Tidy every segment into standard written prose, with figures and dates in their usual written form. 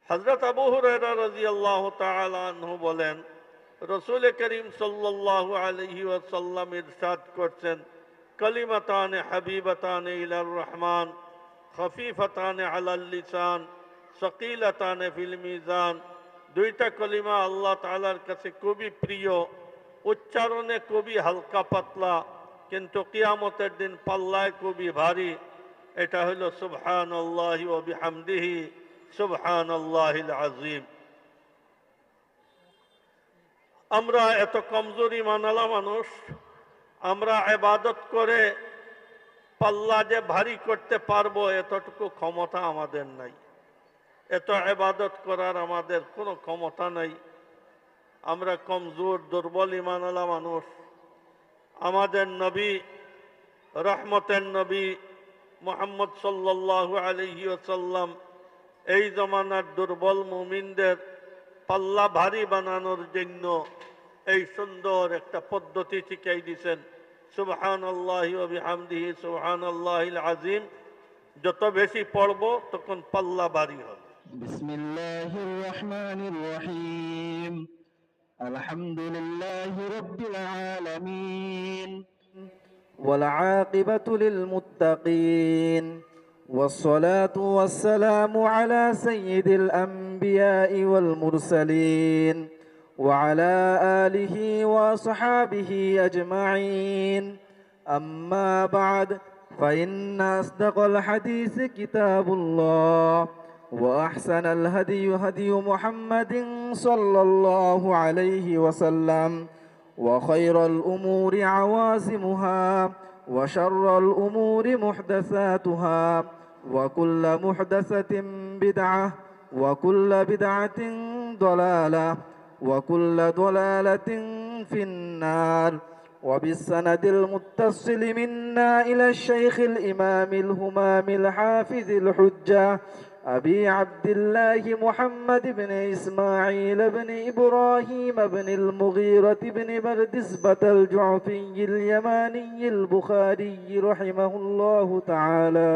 হযরত আবু হুরায়রা রাদিয়াল্লাহু তাআলা আনহু বলেন, রাসূল করিম সাল্লাল্লাহু আলাইহি ওয়াসাল্লাম ইরশাদ করছেন, কালিমাতানে হাবিবাতানে ইলার রহমান খফিফাতানে আলাল লিসান সকিলাতানে ফিল মিজান। দুইটা কলিমা আল্লাহ তাআলার কাছে খুবই প্রিয়, উচ্চারণে খুবই হালকা পাতলা, কিন্তু কিয়ামতের দিন পাল্লায় খুবই ভারী। এটা হলো সুবহানাল্লাহি ওয়া বিহামদিহি সুবহানাল্লাহিল আযীম। আমরা এত কমজোর ঈমানওয়ালা মানুষ, আমরা ইবাদত করে পাল্লা যে ভারী করতে পারবো এতটুকু ক্ষমতা আমাদের নাই। এত ইবাদত করার আমাদের কোনো ক্ষমতা নাই। আমরা কমজোর দুর্বল ঈমানওয়ালা মানুষ। আমাদের নবী, রহমতের নবী মুহাম্মদ সাল্লাল্লাহু আলাইহি ওয়াসাল্লাম এই জমানার দুর্বল মুমিনদের পাল্লা ভারী বানানোর জন্য এই সুন্দর একটা পদ্ধতি শিখাই দিয়েছেন। সুবহানাল্লাহি ওয়া বিহামদিহি সুবহানাল্লাহিল আযীম। যত বেশি পড়ব তখন পাল্লা ভারী হবে। বিসমিল্লাহির রহমানির রহিম। আলহামদুলিল্লাহি রাব্বিল আলামিন ওয়াল আকিবাতু লিল মুত্তাকিন والصلاة والسلام على سيد الأنبياء والمرسلين وعلى آله وصحابه أجمعين. أما بعد، فإن أصدق الحديث كتاب الله، وأحسن الهدي هدي محمد صلى الله عليه وسلم، وخير الأمور عوازمها، وشر الأمور محدثاتها، وكل محدثة بدعة، وكل بدعة ضلالة، وكل ضلالة في النار. وبالسند المتصل منا إلى الشيخ الإمام الهمام الحافظ الحجة أبي عبد الله محمد بن إسماعيل بن إبراهيم بن المغيرة بن بردسبة الجعفي اليماني البخاري رحمه الله تعالى.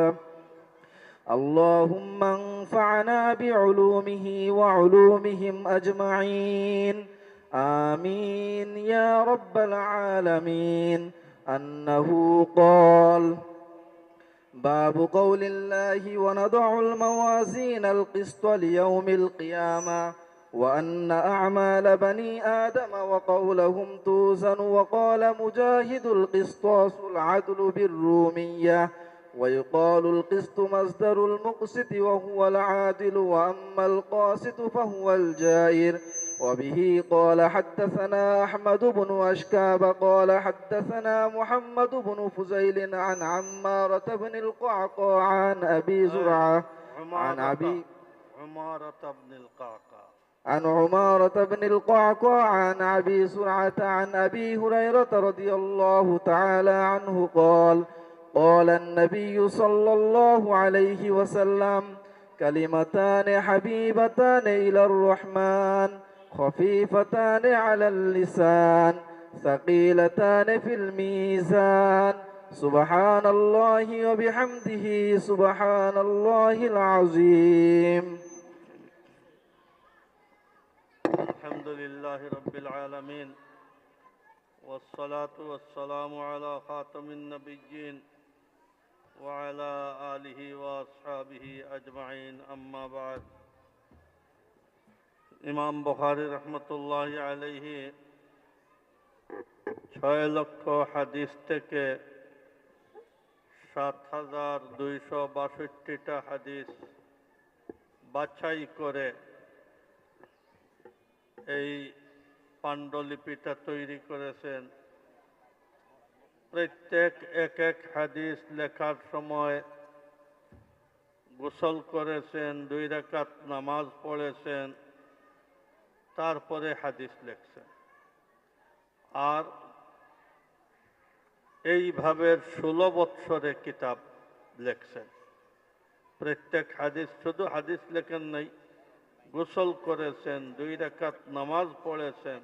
اللهم انفعنا بعلومه وعلومهم أجمعين، آمين يا رب العالمين. أنه قال: باب قول الله: ونضع الموازين القسط ليوم القيامة وأن أعمال بني آدم وقولهم توزن. وقال مجاهد: القسطاس العدل بالرومية، ويقال القسط مصدر المقسط وهو العادل، وأما القاسط فهو الجائر. وبه قال حدثنا أحمد بن أشكاب قال حدثنا محمد بن فزيل عن عمارة بن القعقاع عن أبي زرعة عن عمارة بن القعقاع عن أبي زرعة عن أبي هريرة رضي الله تعالى عنه قال: قال النبي صلى الله عليه وسلم: كلمتان حبيبتان إلى الرحمن خفيفتان على اللسان ثقيلتان في الميزان، سبحان الله وبحمده سبحان الله العظيم. الحمد لله رب العالمين، والصلاة والسلام على خاتم النبيين وعلى آله وأصحابه أجمعين. أما بعد، ইমাম বুখারী রহমতুল্লাহ আলাইহি 6 লক্ষ হাদিস থেকে ৭,২৬২টা হাদিস বাছাই করে এই পাণ্ডুলিপিটা তৈরি করেছেন। প্রত্যেক এক এক হাদিস লেখার সময় গোসল করেছেন, 2 রাকাত নামাজ পড়েছেন, তারপরে হাদিস লেখছেন। আর এইভাবে 16 বৎসরে কিতাব লেখছেন। প্রত্যেক হাদিস, শুধু হাদিস লেখেন নাই, গোসল করেছেন, 2 রাকাত নামাজ পড়েছেন,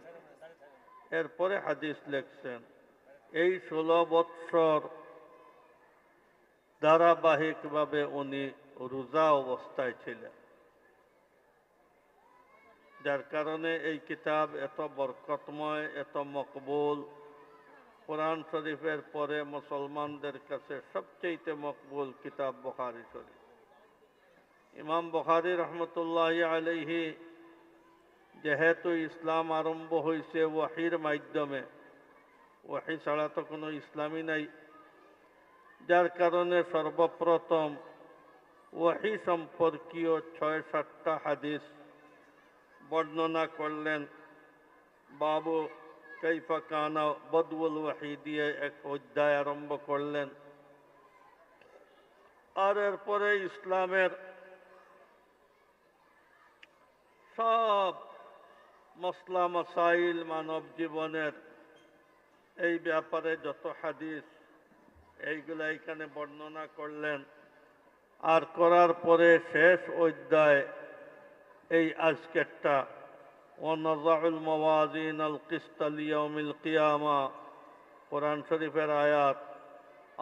এরপরে হাদিস লেখছেন। এই 16 বৎসর ধারাবাহিকভাবে উনি রোজা অবস্থায় ছিলেন। যার কারণে এই কিতাব এত বরকতময়, এত মকবুল। কোরআন শরীফের পরে মুসলমানদের কাছে সবচেয়ে মকবুল কিতাব বুখারী শরীফ। ইমাম বুখারী রহমতুল্লাহ আলাইহি যেহেতু ইসলাম আরম্ভ হয়েছে ওয়াহির মাধ্যমে, ওয়াহি ছাড়া তো কোনো ইসলামই নাই, যার কারণে সর্বপ্রথম ওয়াহি সম্পর্কীয় ৬-৭টা হাদিস বর্ণনা করলেন। বাবু কাইফা কানা বদউল ওয়াহি দিয়ে এক অধ্যায় আরম্ভ করলেন। আর এরপরে ইসলামের সব মসলা মসাইল, মানব জীবনের এই ব্যাপারে যত হাদিস, এইগুলা এখানে বর্ণনা করলেন। আর করার পরে শেষ অধ্যায় এই আজকেরটা, ওয়ানাযাউল মাওয়াজিনাল কিসতা লিয়াউমিল কিয়ামা, কোরআন শরীফের আয়াত।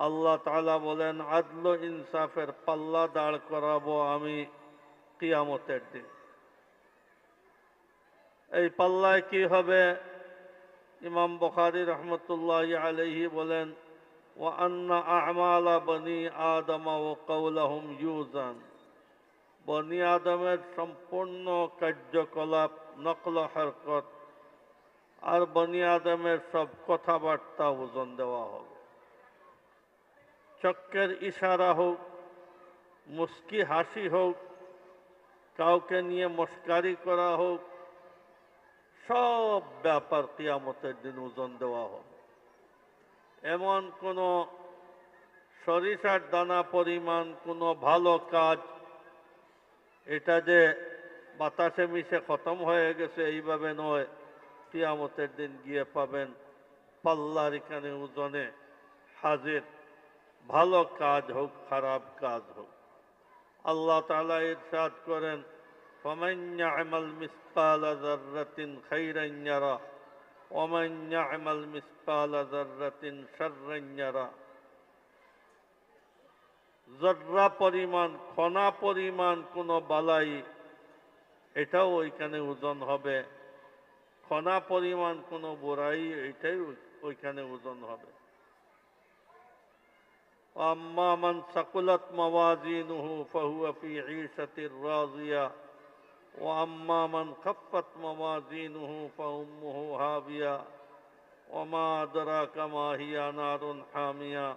আল্লাহ তাআলা বলেন, আদল ইনসাফের পাল্লা দাঁড় করাবো আমি কিয়ামতের দিন। এই পাল্লায় কি হবে? ইমাম বুখারী রহমতুল্লাহ আলাইহি বলেন, ওয়া আন্না আমালা বনি আদম ওয়া কওলাহুম ইউজান, বনি আদমের সম্পূর্ণ কার্যকলাপ, নকল হরকত আর বনি আদমের সব কথাবার্তা ওজন দেওয়া হবে। চক্কের ইশারা হোক, মুস্কি হাসি হোক, কাউকে নিয়ে মস্কারি করা হোক, সব ব্যাপার কিয়ামতের দিন ওজন দেওয়া হবে। এমন কোনো সরিষার দানা পরিমাণ কোনো ভালো কাজ, এটা যে বাতাসে মিশে খতম হয়ে গেছে এইভাবে নয়, কিয়ামতের দিন গিয়ে পাবেন পাল্লার এখানে ওজনে হাজির, ভালো কাজ হোক খারাপ কাজ হোক। আল্লাহ তাআলা ইরশাদ করেন, ফামান ইয়া'মাল মিসকালা যাররাতিন খাইরান ইয়ারা ওয়া মান ইয়া'মাল মিসকালা যাররাতিন শাররান ইয়ারা। জর্রা পরিমাণ, কণা পরিমাণ কোনো বালাই, এটাও ওইখানে ওজন হবে। কণা পরিমাণ কোনো বুরাই, এটাই ওইখানে ওজন হবে। আম্মা মান সাকুলাত মাওয়াজিনুহু ফাহুয়া ফি ঈশাতির রাযিয়া ওয়া আম্মা মান খাফফাত মাওয়াজিনুহু ফাউম্মুহু হাবিয়া ওয়া মা আদরাকা মা হিয়া নারুন হামিয়া।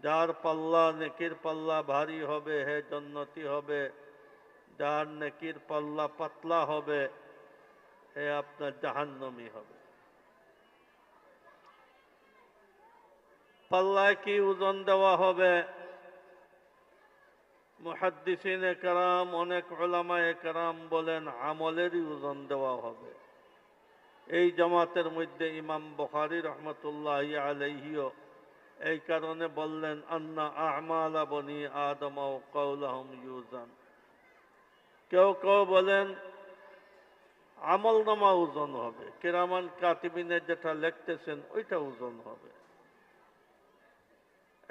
যার পাল্লা, নেকির পাল্লা ভারী হবে, হে জান্নাতি হবে। যার নেকির পাল্লা পাতলা হবে, হে আপনার জাহান্নামী হবে। পাল্লায় কি ওজন দেওয়া হবে? মুহাদ্দিসিনে কেরাম, অনেক উলামায়ে কেরাম বলেন আমলেরই ওজন দেওয়া হবে। এই জামাতের মধ্যে ইমাম বুখারী রহমতুল্লাহি আলাইহিও এই কারণে বললেন, আন্না আমালা বনি আদম ওয়া কওলাহুম ইউজান। কেউ কেউ বলেন আমল নামা ওজন হবে, কিরামান কাতিবিনে যেটা লিখতেছেন ওইটা ওজন হবে।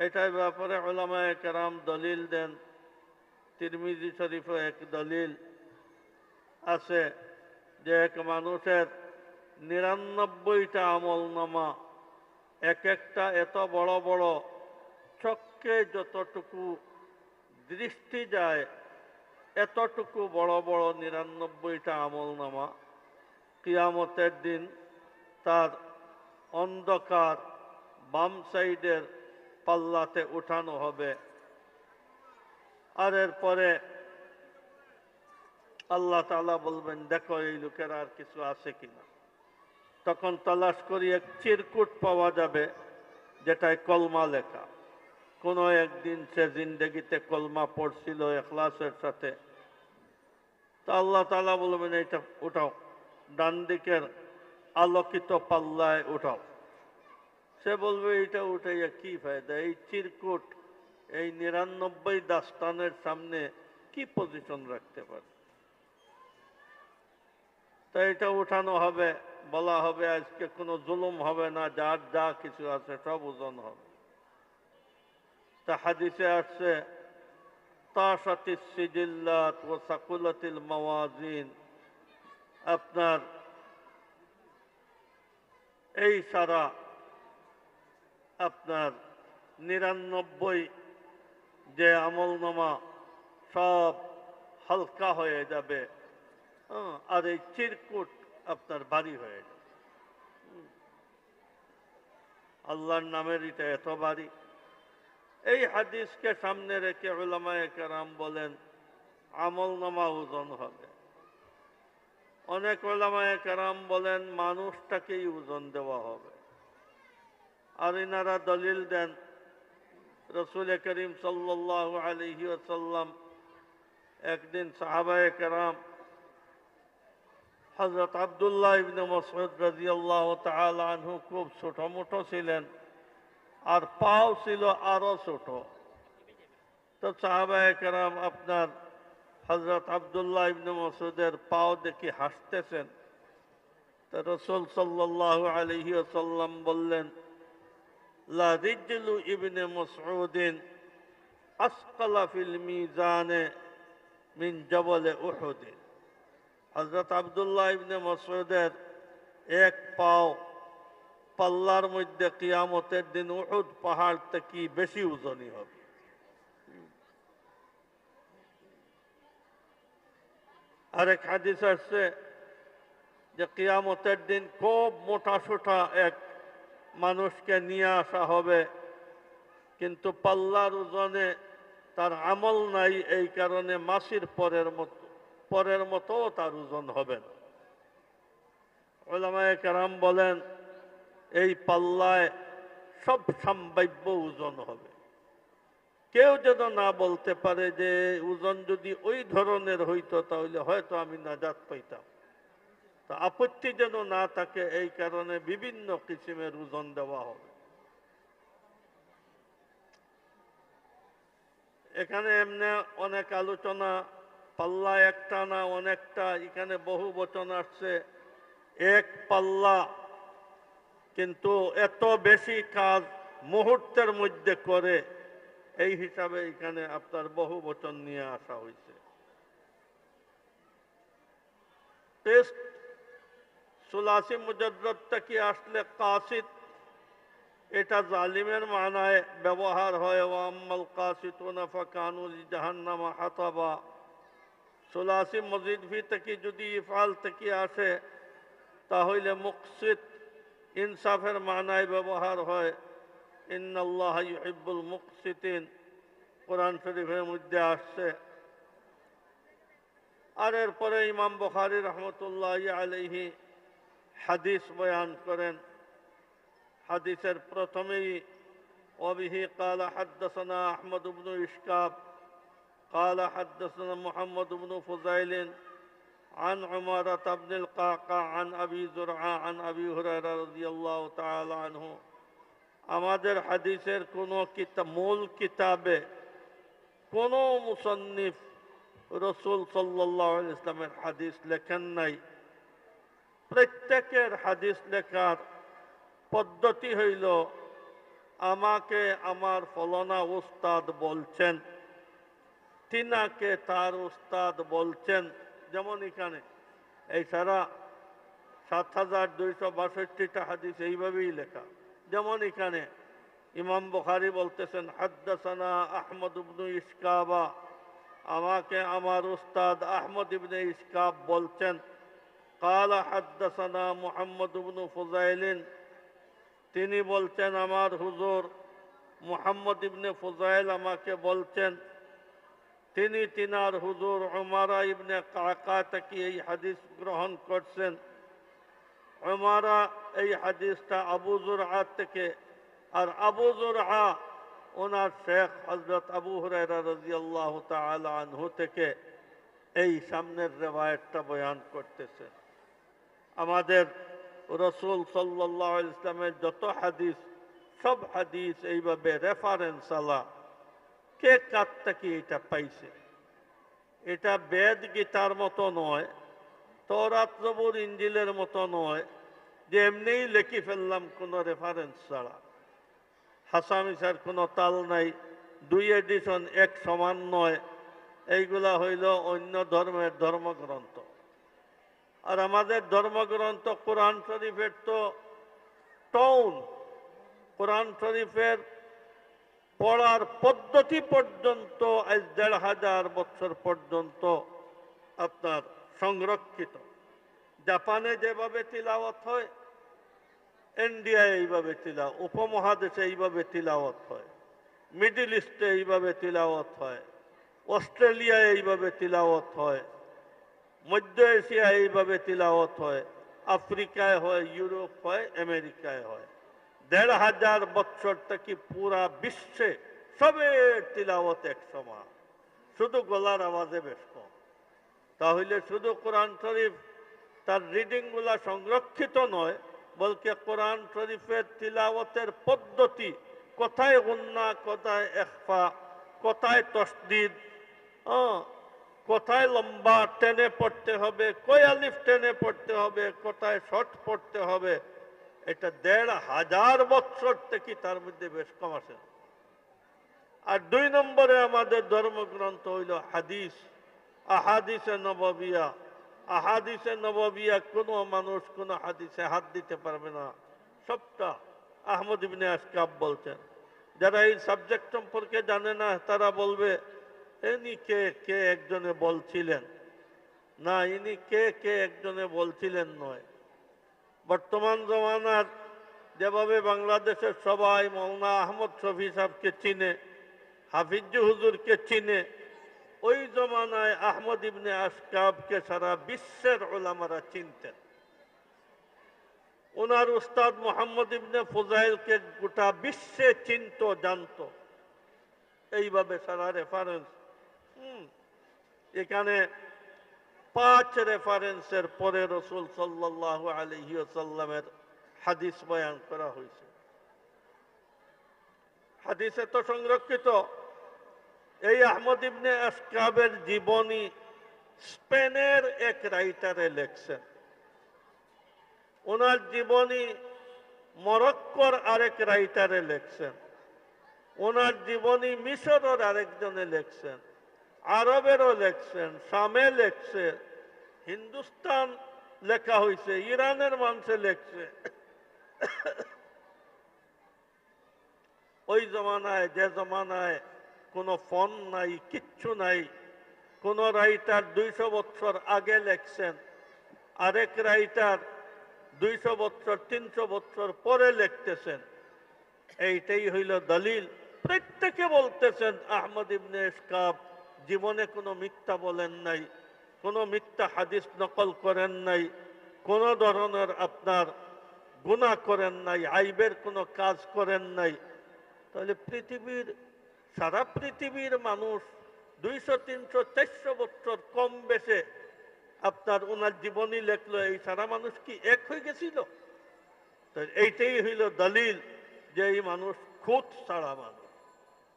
এটার ব্যাপারে উলামায়ে কেরাম দলিল দেন। তিরমিজি শরীফে এক দলিল আছে যে এক মানুষের ৯৯টা আমল নামা, এক একটা এত বড় বড়, চক্ষে যতটুকু দৃষ্টি যায় এতটুকু বড় বড় ৯৯টা আমল নামা কিয়ামতের দিন তার অন্ধকার বাম সাইডের পাল্লাতে উঠানো হবে। আর এরপরে আল্লাহ তাআলা বলবেন, দেখো এই লোকের আর কিছু আছে কিনা। তখন তালাশ করি এক চিরকুট পাওয়া যাবে যেটায় কলমা লেখা। কোনো একদিন সে জিন্দেগিতে কলমা পড়ছিল ইখলাসের সাথে। তা আল্লাহ তাআলা বলবেন, এইটা উঠাও, ডান দিকের আলোকিত পাল্লায় উঠাও। সে বলবে, এইটা উঠাইয়া কি ফায়দা? এই চিরকুট এই ৯৯ দাস্তানের সামনে কি পজিশন রাখতে পারে? তা এটা উঠানো হবে, বলা হবে আজকে কোনো জুলুম হবে না, যার যা কিছু আছে সব ওজন হবে। তা হাদিসে আসছে, তাশাতিস সিজিল্লাত ওয়া সাকুলাতিল মাওয়াজিন আপনার এই সারা আপনার 99 যে আমলনামা সব হালকা হয়ে যাবে, আর এই চিরকুট আপনার ভারী হয়ে যাবে। আল্লাহর নামের এটা এত ভারী। এই হাদিসকে সামনে রেখে উলামায়ে কেরাম বলেন আমলনামা ওজন হবে। অনেক উলামায়ে কেরাম বলেন মানুষটাকেই ওজন দেওয়া হবে। আর ইনারা দলিল দেন রসুল করিম সাল্লাল্লাহু আলাইহি ওয়াসাল্লাম একদিন সাহাবায়ে কেরাম হযরত আব্দুল্লাহ ইবনে মাসউদ রাদিয়াল্লাহু তাআলা আনহু খুব ছোট মোটো ছিলেন, আর পাও ছিল আরো ছোট। তো সাহাবায়ে কেরাম আপনার হযরত আব্দুল্লাহ ইবনে মাসউদের পাও দেখে হাসতেছেন। তো রসুল সাল্লাল্লাহু আলাইহি ওয়াসাল্লাম বললেন, লা রিজলু ইবনে মাসউদিন আসকালা ফিল মিজানে মিন জাবাল উহুদ। হযরত আব্দুল্লাহ ইবনে মাসউদের এক পাও পাল্লার মধ্যে কিয়ামতের দিন উহুদ পাহাড় থেকে বেশি ওজনী হবে। আরেক হাদিস আসছে যে কিয়ামতের দিন খুব মোটা সোটা এক মানুষকে নিয়ে আসা হবে, কিন্তু পাল্লার ওজনে তার আমল নাই, এই কারণে মাসির পরের মতো তার ওজন হবে না। উলামায়ে কেরাম বলেন এই পাল্লায় সব সম্ভাব্য ওজন হবে। কেউ যেন না বলতে পারে যে ওজন যদি ওই ধরনের হইতো তাহলে হয়তো আমি নাজাত পাইতাম। তা আপত্তি যেন না থাকে, এই কারণে বিভিন্ন কিসিমের ওজন দেওয়া হবে। এখানে এমনি অনেক আলোচনা, পাল্লা একটা না অনেকটা, এখানে বহু বচন আসছে এক পাল্লা, কিন্তু এত বেশি কাজ মুহূর্তের মধ্যে করে, এই হিসাবে এখানে আপনার বহু বচন নিয়ে আসা হয়েছে। টেস্ট সুলাসি মুজাদ্দাদ থেকে আসলে কাসিদ, এটা জালিমের মানায় ব্যবহার হয়। ওয়া আম্মাল কাসিতুনা ফাকানু লিজাহান্নামা হাতাবা। সুলাসি মজিদ ভি থেকে যদি ইফআল থেকে আসে তাহলে মুকসিত ইনসাফের মানায় ব্যবহার হয়। ইন্নাল্লাহা ইউহিব্বুল মুকসিতিন, কোরআন শরীফের মধ্যে আসছে। আর এরপরে ইমাম বুখারী রহমতুল্লাহি আলাইহি হাদিস বয়ান করেন। হাদিসের প্রথমেই ওয়াবিহি ক্বালা হাদদাসানা আহমদ ইবনু ইশকাব ক্বালা হাদদাসানা মুহাম্মদ ইবনু ফুযাইল عن عمارة بن القعقاع عن أبي زرعة عن أبي هريرة رضي الله تعالى عنه। আমাদের হাদিসের কোনো মূল কিতাবে কোনো মুসান্নিফ রসুল সাল্লাল্লাহু আলাইহি ওয়াসাল্লামের হাদিস লেখেন নাই। প্রত্যেকের হাদিস লেখার পদ্ধতি হইল আমাকে আমার ফলানা উস্তাদ বলছেন, তিনাকে তার উস্তাদ বলছেন। যেমন এখানে এই সারা ৭,২৬২টা হাদিস এইভাবেই লেখা। যেমন এখানে ইমাম বুখারী বলতেছেন হাদদাসানা আহমদ ইবনু ইশকাবা, আমাকে আমার উস্তাদ আহমদ ইবনে ইশকাব বলছেন। ক্বালা হাদদাসানা মুহাম্মদ ইবনু ফুযাইল, তিনি বলছেন আমার হুজুর মুহাম্মদ ইবনে ফুযাইল আমাকে বলছেন। তিনি তিনার হুজুর উমারা ইবনে কাকা থেকে এই হাদিস গ্রহণ করছেন। উমারা এই হাদিসটা আবু যুরআ থেকে, আর আবু যুরআ ওনার শেখ হযরত আবু হুরায়রা রাদিয়াল্লাহু তাআলা আনহু থেকে এই সামনের রিওয়ায়াতটা বয়ান করতেছেন। আমাদের রসুল সাল্লাল্লাহু আলাইহি ওয়াসাল্লামের যত হাদিস, সব হাদিস এইভাবে রেফারেন্স আলা কে কার থেকে এটা পাইছে। এটা বেদ গীতার মতো নয়, তওরাত জবুর ইনজিলের মতো নয় যে এমনিই লেখি ফেললাম কোনো রেফারেন্স ছাড়া। হাসামিসার কোনো তাল নাই, দুই এডিশন এক সমান নয়, এইগুলা হইল অন্য ধর্মের ধর্মগ্রন্থ। আর আমাদের ধর্মগ্রন্থ কোরআন শরীফের তো টাউন, কোরআন শরীফের পড়ার পদ্ধতি পর্যন্ত আজ ১,৫০০ বছর পর্যন্ত আপনার সংরক্ষিত। জাপানে যেভাবে তিলাওয়াত হয়, ইন্ডিয়ায় এইভাবে উপমহাদেশে এইভাবে তিলাওয়াত হয়, মিডল ইস্টে এইভাবে তিলাওয়াত হয়, অস্ট্রেলিয়ায় এইভাবে তিলাওয়াত হয়, মধ্য এশিয়ায় এইভাবে তিলাওয়াত হয়, আফ্রিকায় হয়, ইউরোপ হয়, আমেরিকায় হয়। ১,৫০০ বছর থেকে পুরা বিশ্বে সবের তিলাওয়াত এক সমান, শুধু গলার আওয়াজে বেশ কম। তাহলে শুধু কোরআন শরীফ তার রিডিংগুলা সংরক্ষিত নয়, বলকে কোরআন শরীফের তিলাওয়াতের পদ্ধতি, কোথায় গুন্না, কোথায় ইখফা, কোথায় তসদিদ, কোথায় লম্বা টেনে পড়তে হবে, কয় আলিফ টেনে পড়তে হবে, কোথায় শর্ট পড়তে হবে, এটা ১,৫০০ বছর থেকে তার মধ্যে বেশ কম আসে। আর ২ নম্বরে আমাদের ধর্মগ্রন্থ হইল হাদিস, আহাদিসে নববিয়া। আহাদিসে নববিয়া কোনো মানুষ কোনো হাদিসে হাত দিতে পারবে না, সবটা আহমদ ইবনে আশকাব বলছেন। যারা এই সাবজেক্ট সম্পর্কে জানে না তারা বলবে ইনি কে কে একজনে বলছিলেন, না ইনি কে কে একজনে বলছিলেন নয়। বর্তমান জমানার যেভাবে বাংলাদেশের সবাই মৌলানা আহমদ শফি সাহেবকে চিনে, হাফিজ হুজুরকে চিনে, ওই জমানায় আহমদ ইবনে আশকাবকে সারা বিশ্বের ওলামারা চিনতেন। ওনার উস্তাদ মোহাম্মদ ইবনে ফুজাইলকে গোটা বিশ্বে চিনত, জানত। এইভাবে সারা রেফারেন্স, এখানে 5 রেফারেন্সের পরে রসুল সাল্লাল্লাহু আলাইহি ওয়াসাল্লামের হাদিস বয়ান করা হয়েছে। হাদিসে তো সংরক্ষিত। এই আহমদ ইবনে আশকাবের জীবনী স্পেনের এক রাইটারে লেখছেন। ওনার জীবনী মরক্কোর আরেক রাইটারে লেখছেন। ওনার জীবনী মিশরের আরেকজনে লেখছেন, আরবেরও লেখছেন, শামে লেখছে, হিন্দুস্তান লেখা হয়েছে, ইরানের মানুষে লেখছে। ওই জমানায়, যে জমানায় কোনো ফোন নাই, কিচ্ছু নাই, কোন রাইটার 200 বছর আগে লেখছেন, আরেক রাইটার 200 বছর 300 বছর পরে লিখতেছেন। এইটাই হইল দলিল। প্রত্যেকে বলতেছেন আহমদ ইবনে আশকাব জীবনে কোনো মিথ্যা বলেন নাই, কোনো মিথ্যা হাদিস নকল করেন নাই, কোনো ধরনের আপনার গুনাহ করেন নাই, আইবের কোনো কাজ করেন নাই। তাহলে পৃথিবীর, সারা পৃথিবীর মানুষ 200, 300, 400 বছর কম বেশে আপনার ওনার জীবনী লেখলো, এই সারা মানুষ কি এক হয়ে গেছিল? তো এইটাই হইল দলিল যে এই মানুষ খুঁত ছাড়া মানুষ,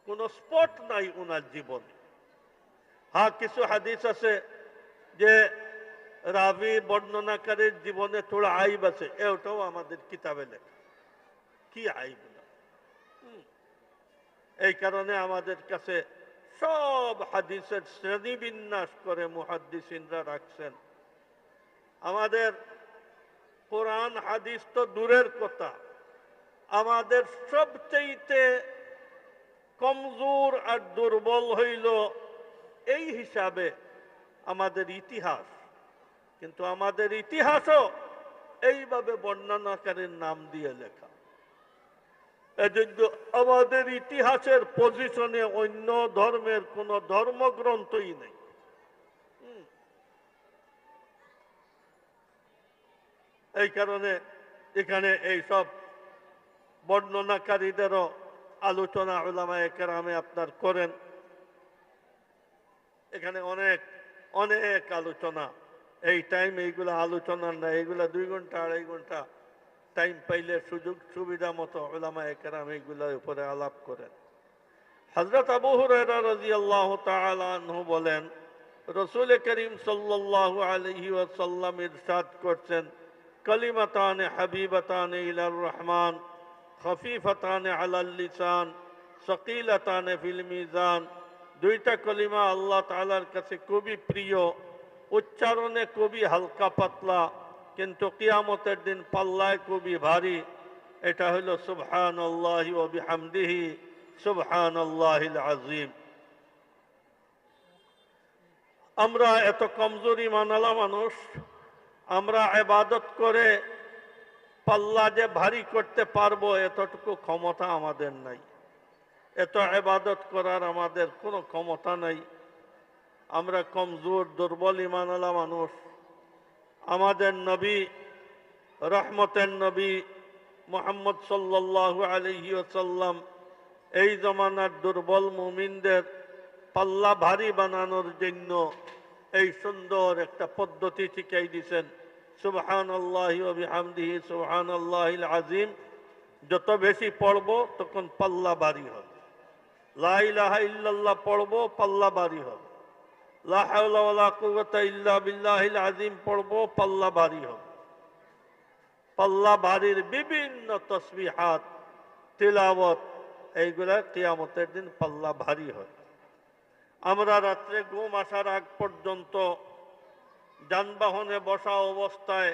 কোনো স্পট নাই ওনার জীবনে। হ্যাঁ, কিছু হাদিস আছে যে রাবি বর্ণনাকারীর জীবনে থোড়া আইব আছে, এটাও আমাদের কিতাবে লেখা। কি আইব না? এই কারণে আমাদের কাছে সব হাদিসের শ্রেণীবিন্যাস করে মুহাদ্দিসিনরা রাখছেন। আমাদের কোরআন হাদিস তো দূরের কথা, আমাদের সবচেয়ে কমজোর আর দুর্বল হইল এই হিসাবে আমাদের ইতিহাস। কিন্তু আমাদের ইতিহাসও এইভাবে বর্ণনাকারীর নাম দিয়ে লেখা। এজন্য আমাদের ইতিহাসের পজিশনে অন্য ধর্মের কোন ধর্মগ্রন্থই নেই। এই কারণে এখানে এই সব বর্ণনাকারীদেরও আলোচনা উলামায়ে কেরামে আপনার করেন। এখানে অনেক অনেক আলোচনা, এই টাইম এইগুলা আলোচনা না, এইগুলা 2 ঘন্টা 2.5 ঘন্টা টাইম পাইলে সুযোগ সুবিধা মতো উলামায়ে কেরাম এইগুলোর উপরে আলাপ করেন। হযরত আবু হুরায়রা রাদিয়াল্লাহু তাআলা আনহু বলেন, রাসূল করিম সাল্লাল্লাহু আলাইহি ওয়াসাল্লাম ইরশাদ করছেন, কালিমাতান হাবিবাতান ইলার রহমান খফিফাতান আলাল লিসান সাকিলাতান ফিল মিজান। 2টা কলিমা আল্লাহ তাআলার কাছে খুবই প্রিয়, উচ্চারণে খুবই হালকা পাতলা, কিন্তু কিয়ামতের দিন পাল্লায় খুবই ভারী। এটা হলো সুবহানাল্লাহি ওয়া বিহামদিহি সুবহানাল্লাহিল আযীম। আমরা এত কমজোর ঈমানওয়ালা মানুষ, আমরা ইবাদত করে পাল্লা যে ভারী করতে পারবো এতটুকু ক্ষমতা আমাদের নাই। এত ইবাদত করার আমাদের কোনো ক্ষমতা নাই। আমরা কমজোর দুর্বল ঈমানওয়ালা মানুষ। আমাদের নবী, রহমতের নবী মুহাম্মদ সাল্লাল্লাহু আলাইহি ওয়াসাল্লাম এই জমানার দুর্বল মুমিনদের পাল্লা ভারী বানানোর জন্য এই সুন্দর একটা পদ্ধতি শিখাই দিয়েছেন। সুবহানাল্লাহি ওয়া বিহামদিহি সুবহানাল্লাহিল আযীম। যত বেশি পড়বো তখন পাল্লা ভারী হবে। লা ইলাহা ইল্লাল্লাহ পড়বো, পাল্লা ভারী হবে। লা হাওলা ওয়ালা কুওয়াতা ইল্লা বিল্লাহিল আযীম পড়বো, পাল্লা ভারী হবে। পাল্লা ভারীর বিভিন্ন তসবিহাত, তিলাওয়াত, এইগুলা কিয়ামতের দিন পাল্লা ভারী হয়। আমরা রাত্রে ঘুম আসার আগ পর্যন্ত যানবাহনে বসা অবস্থায়,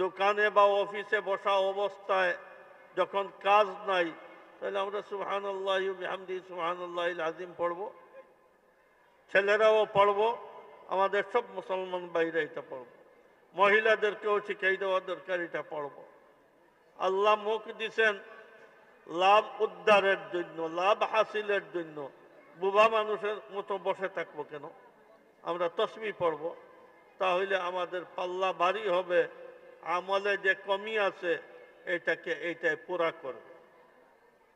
দোকানে বা অফিসে বসা অবস্থায় যখন কাজ নাই, তাহলে আমরা সুবহানাল্লাহি ওয়া বিহামদিহি সুবহানাল্লাহিল আযীম পড়ব। ছেলেরাও পড়ব, আমাদের সব মুসলমান ভাইরা এটা পড়ব। মহিলাদেরকেও শিখাই দেওয়া দরকার, এটা পড়ব। আল্লাহ মুখ দিছেন লাভ উদ্ধারের জন্য, লাভ হাসিলের জন্য। বুবা মানুষের মতো বসে থাকবো কেন? আমরা তসবিহ পড়ব, তাহলে আমাদের পাল্লা ভারী হবে। আমলে যে কমি আছে এইটাই পুরা করবে।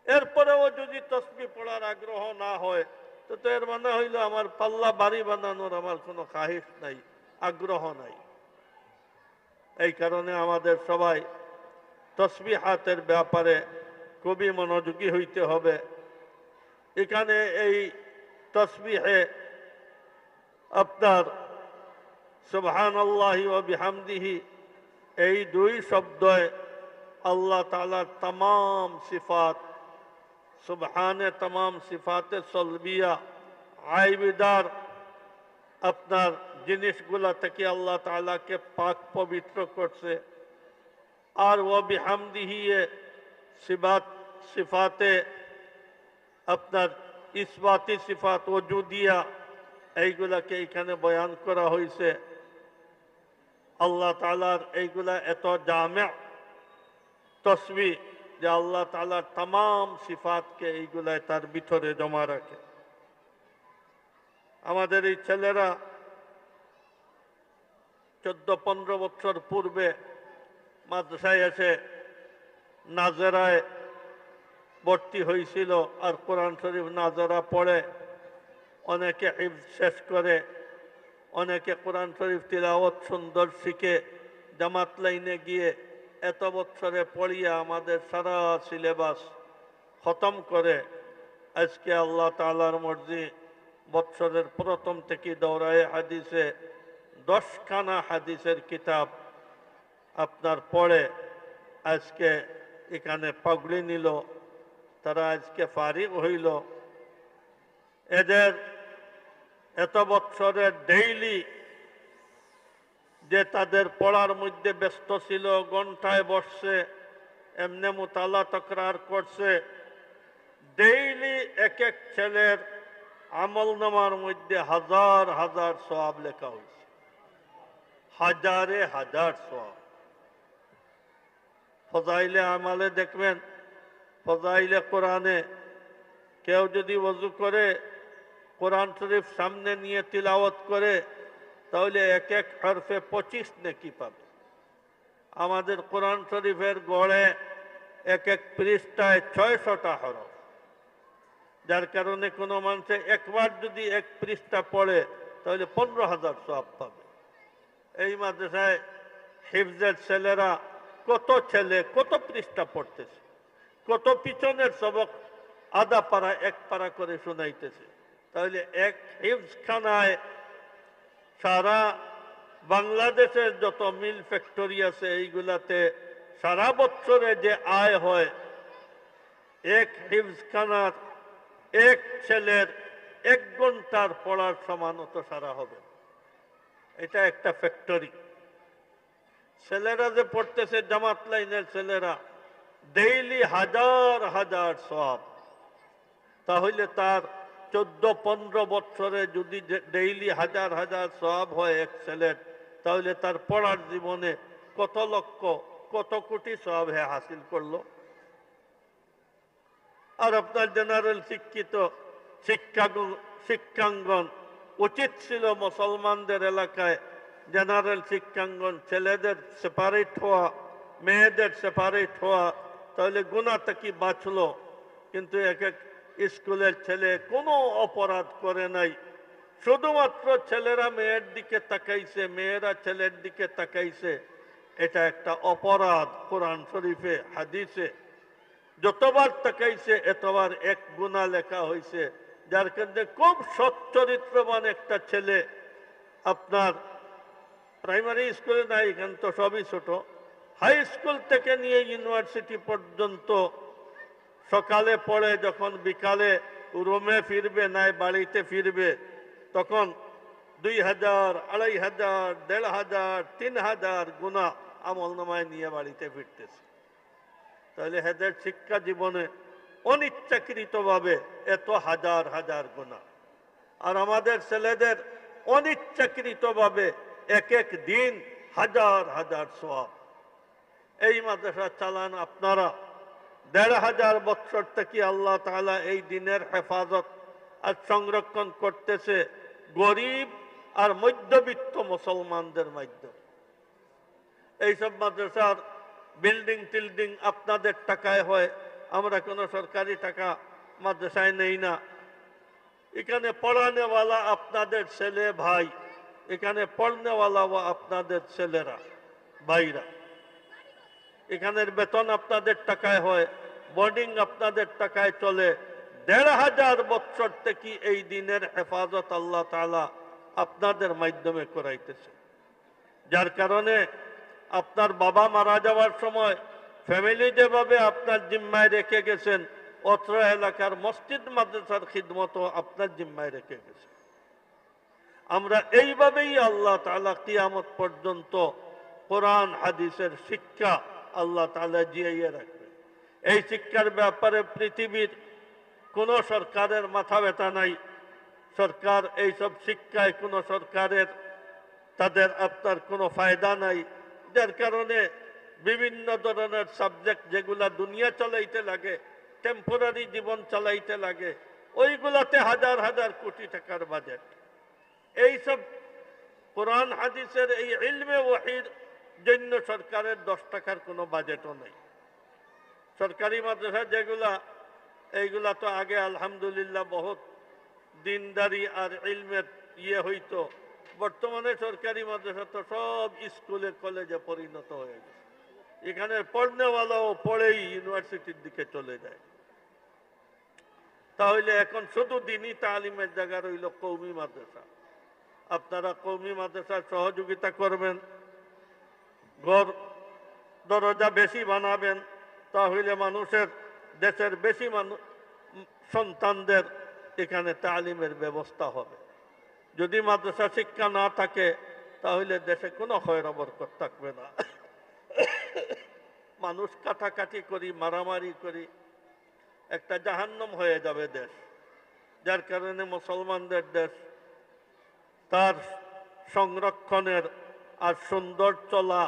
এরপরেও যদি তসবিহ পড়ার আগ্রহ না হয়, তো এর মানে হইল আমার পাল্লা ভারী বানানোর আমার কোনো খাহিশ নাই, আগ্রহ নাই। এই কারণে আমাদের সবাই তসবিহাতের ব্যাপারে খুবই মনোযোগী হইতে হবে। এখানে এই তসবিহে আপনার সুবহানাল্লাহি ওয়া বিহামদিহি এই দুই শব্দে আল্লাহ তাআলার तमाम সিফাত, সুবহানে तमाम সিফাতে সলবিয়া, আইবিদার আপনার জিনিসগুলা থেকে আল্লাহ তাআলাকে পাক পবিত্র করছে। আর ওয়া বিহামদিহি সিফাতে আপনার ইসবাতি সিফাত ওজুদিয়া, এইগুলাকে এখানে বয়ান করা হয়েছে। আল্লাহ তাআলার এইগুলা এত জামে তসবিহ যে আল্লাহ তাআলার तमाम সিফাতকে এইগুলায় তার ভিতরে জমা রাখে। আমাদের এই ছেলেরা 14-15 বছর পূর্বে মাদ্রাসায় এসে নাজেরায় ভর্তি হয়েছিল, আর কোরআন শরীফ নাজেরা পড়ে অনেকে হিফজ শেষ করে, অনেকে কোরআন শরীফ তিলাওয়াত সুন্দর শিখে জামাত লাইনে গিয়ে এত বছরে পড়িয়ে আমাদের সারা সিলেবাস খতম করে আজকে আল্লাহ তাআলার মর্জি বছরের প্রথম থেকে দৌড়ায় হাদিসে 10খানা হাদিসের কিতাব আপনার পড়ে আজকে এখানে পাগড়ি নিল। তারা আজকে ফারিগ হইল। এদের এত বছরের ডেইলি যে তাদের পড়ার মধ্যে ব্যস্ত ছিল, ঘন্টায় বসছে, এমনে মুতালা তকরার করছে। ডেইলি এক এক ছেলের আমলনামার মধ্যে হাজার হাজার সওয়াব লেখা হয়েছে, হাজারে হাজার সওয়াব। ফজাইলে আমালে দেখবেন, ফজাইলে কোরআনে কেউ যদি ওযু করে কোরআন শরীফ সামনে নিয়ে তিলাওয়াত করে, তাহলে এক এক হরফে 25 নেকি পাবে। আমাদের কোরআন শরীফের গড়ে এক এক পৃষ্ঠায় 600টা হরফ, যার কারণে কোনো মানুষে একবার যদি এক পৃষ্ঠা পড়ে তাহলে 15,000 সওয়াব পাবে। এই মাদ্রাসায় হিফজের ছেলেরা কত ছেলে কত পৃষ্ঠা পড়তেছে, কত পিছনের সবক আধা পারা এক পারা করে শোনাইতেছে। তাহলে এক হিফজখানায় সারা বাংলাদেশের যত মিল ফ্যাক্টরি আছে এইগুলাতে সারা বছরে যে আয় হয়, এক হিফজখানার এক ছেলের 1 ঘন্টার পড়ার সমান অত সারা হবে। এটা একটা ফ্যাক্টরি। ছেলেরা যে পড়তেছে জামাত লাইনের ছেলেরা, ডেইলি হাজার হাজার সওয়াব। তাহলে তার 14-15 বছরে যদি ডেইলি হাজার হাজার সওয়াব হয় এক ছেলের, তাহলে তার পড়ার জীবনে কত লক্ষ কত কোটি সওয়াব হাসিল করলো। আর আপনার জেনারেল শিক্ষিত শিক্ষাঙ্গন উচিত ছিল মুসলমানদের এলাকায় জেনারেল শিক্ষাঙ্গন ছেলেদের সেপারেট হওয়া, মেয়েদের সেপারেট হওয়া, তাহলে গুনাহ থেকে বাঁচলো। কিন্তু এক এক স্কুলের ছেলে কোনো অপরাধ করে নাই, শুধুমাত্র ছেলেরা মেয়ের দিকে তাকাইছে, মেয়েরা ছেলের দিকে তাকাইছে। এটা একটা অপরাধ। কোরআন শরীফে হাদিসে যতবার তাকাইছে এতবার এক গুনাহ লেখা হয়েছে। যার কারণে খুব সচ্চরিত্রবান একটা ছেলে আপনার প্রাইমারি স্কুলে নাই, এখান তো সবই ছোট, হাই স্কুল থেকে নিয়ে ইউনিভার্সিটি পর্যন্ত সকালে পড়ে যখন বিকালে রুমে ফিরবে নাই বাড়িতে ফিরবে, তখন 2000, 2500, 1500, 3000 গুনাহ আমলনামায় নিয়ে বাড়িতে ফিরতেছে। তাহলে হেদের শিক্ষা জীবনে অনিচ্ছাকৃতভাবে এত হাজার হাজার গুনাহ। আর আমাদের ছেলেদের অনিচ্ছাকৃতভাবে এক এক দিন হাজার হাজার সওয়াব। এই মাদ্রাসা চালান আপনারা। 1500 বছর থেকে আল্লাহ তাআলা এই দিনের হেফাজত আর সংরক্ষণ করতেছে গরিব আর মধ্যবিত্ত মুসলমানদের মাধ্যমে। এইসব মাদ্রাসার বিল্ডিং টিল্ডিং আপনাদের টাকায় হয়, আমরা কোনো সরকারি টাকা মাদ্রাসায় নেই না। এখানে পড়ানেওয়ালা আপনাদের ছেলে ভাই, এখানে পড়নেওয়ালাও আপনাদের ছেলেরা ভাইরা। এখানের বেতন আপনাদের টাকায় হয়, বোর্ডিং আপনাদের টাকায় চলে। 1500 বছর থেকে এই দিনের হেফাজত আল্লাহ তাআলা আপনাদের মাধ্যমে করাইতেছে। যার কারণে আপনার বাবা মারা যাওয়ার সময় ফ্যামিলি যেভাবে আপনার জিম্মায় রেখে গেছেন, অত্র এলাকার মসজিদ মাদ্রাসার খিদমতও আপনার জিম্মায় রেখে গেছে। আমরা এইভাবেই আল্লাহ তাআলা কিয়ামত পর্যন্ত কোরআন হাদিসের শিক্ষা আল্লাহ তাআলা জিয়াইয়ে রাখবে। এই শিক্ষার ব্যাপারে পৃথিবীর কোনো সরকারের মাথা ব্যথা নাই। সরকার এইসব শিক্ষায় কোনো সরকারের তাদের আপনার কোনো ফায়দা নাই। যার কারণে বিভিন্ন ধরনের সাবজেক্ট যেগুলা দুনিয়া চালাইতে লাগে, টেম্পোরারি জীবন চালাইতে লাগে, ওইগুলাতে হাজার হাজার কোটি টাকার বাজেট। এইসব কোরআন হাদিসের এই ইলমে ওয়াহির জন্য সরকারের 10 টাকার কোনো বাজেটও নেই। সরকারি মাদ্রাসা যেগুলা, এইগুলা তো আগে আলহামদুলিল্লাহ বহুত দিনদারি আর ইলমের হইতো। বর্তমানে সরকারি মাদ্রাসা তো সব স্কুলে কলেজে পরিণত হয়ে গেছে। এখানে পড়নেওয়ালাও পড়েই ইউনিভার্সিটির দিকে চলে যায়। তাহলে এখন শুধু দিনই তালিমের জায়গা রইল কওমি মাদ্রাসা। আপনারা কওমি মাদ্রাসার সহযোগিতা করবেন, ঘর দরজা বেশি বানাবেন, তাহলে মানুষের দেশের বেশি সন্তানদের এখানে তালিমের ব্যবস্থা হবে। যদি মাদ্রাসা শিক্ষা না থাকে তাহলে দেশে কোনো খয়র বরকত থাকবে না। মানুষ কাটাকাটি করি, মারামারি করি, একটা জাহান্নাম হয়ে যাবে দেশ। যার কারণে মুসলমানদের দেশ তার সংরক্ষণের আর সুন্দর চলা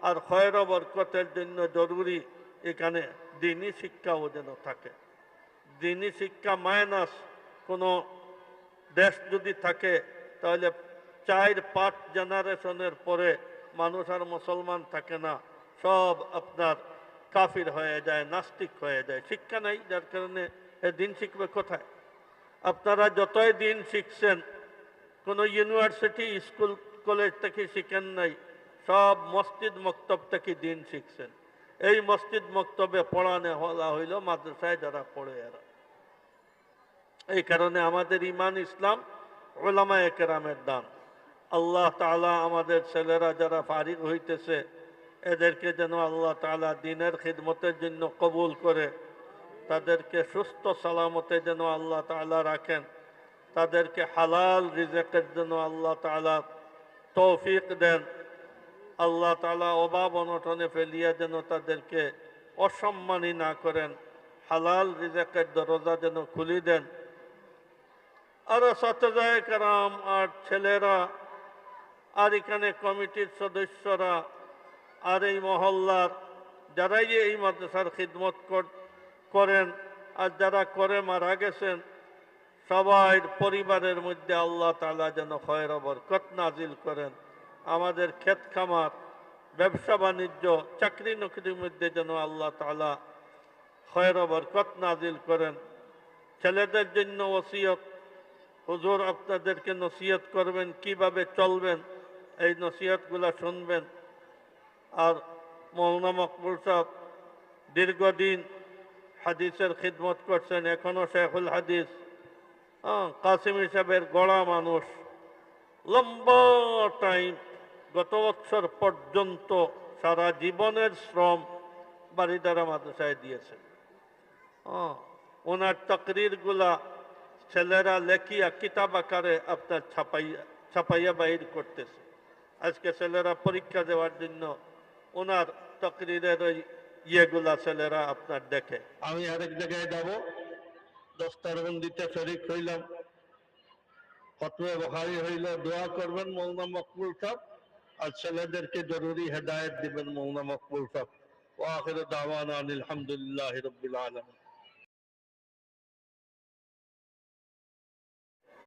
আর খয়র বরকতের জন্য জরুরি এখানে দ্বীনি শিক্ষাও যেন থাকে। দ্বীনি শিক্ষা মাইনাস কোনো দেশ যদি থাকে তাহলে 4-5 জেনারেশনের পরে মানুষ আর মুসলমান থাকে না, সব আপনার কাফির হয়ে যায়, নাস্তিক হয়ে যায়। শিক্ষা নাই, যার কারণে দিন শিখবে কোথায়? আপনারা যতই দিন শিখছেন কোনো ইউনিভার্সিটি স্কুল কলেজ থেকে শিখেন নাই, সব মসজিদ মক্তব থেকে দিন শিখছেন। এই মসজিদ মক্তবে পড়ানো হইল মাদ্রাসায় যারা পড়ে এরা। এই কারণে আমাদের ইমান ইসলাম উলামায়ে কেরামের দান। আল্লাহ তাআলা আমাদের ছেলেরা যারা ফারিগ হইতেছে এদেরকে যেন আল্লাহ তাআলা দ্বীনের খিদমতের জন্য কবুল করে, তাদেরকে সুস্থ সালামতে যেন আল্লাহ তাআলা রাখেন, তাদেরকে হালাল রিজেকের জন্য আল্লাহ তাআলা তৌফিক দেন। আল্লাহ তাআলা অভাব অনটনে ফেলিয়া যেন তাদেরকে অসম্মানী না করেন, হালাল রিজেকের দরজা যেন খুলি দেন। আর ছাত্রজায়ে কেরাম আর ছেলেরা আর এখানে কমিটির সদস্যরা আর এই মহল্লার যারাই এই মাদ্রাসার খিদমত করেন আর যারা করে মারা গেছেন, সবাই পরিবারের মধ্যে আল্লাহ তাআলা যেন খয়র বরকত নাজিল করেন। আমাদের ক্ষেত খামার, ব্যবসা বাণিজ্য, চাকরি নকরির মধ্যে যেন আল্লাহ তাআলা খয়র বরকত নাজিল করেন। ছেলেদের জন্য ওসিয়ত, হুজুর আপনাদেরকে নসিহত করবেন কিভাবে চলবেন, এই নসিহতগুলা শুনবেন। আর মৌলানা মকবুল সাহেব দীর্ঘদিন হাদিসের খিদমত করছেন, এখনো শেখুল হাদিস কাসিম সাহেবের গড়া মানুষ, লম্বা টাইম গত বছর পর্যন্ত সারা জীবনের শ্রম বারিদারা মাদ্রাসায় দিয়েছেন। ওনার তকরিরগুলা ছেলেরা লেখিয়া কিতাব আকারে আপনার ছাপাইয়া বাইর করতেছে। আজকে ছেলেরা পরীক্ষা দেওয়ার জন্য ওনার তকরিরের ওই ইয়েগুলা ছেলেরা আপনার দেখে। আমি আরেক জায়গায় যাব, দস্তারবন্দিতে শরীক হইলাম, খতমে বুখারী হইল, দোয়া করবেন মৌলানা মকবুল সাহেব, আর ছেলেদেরকে জরুরি হেদায়েত দিবেন মৌলানা মকবুল সাহেব। ওয়া আখিরু দাওয়ানা আলহামদুলিল্লাহি রাব্বিল আলামিন।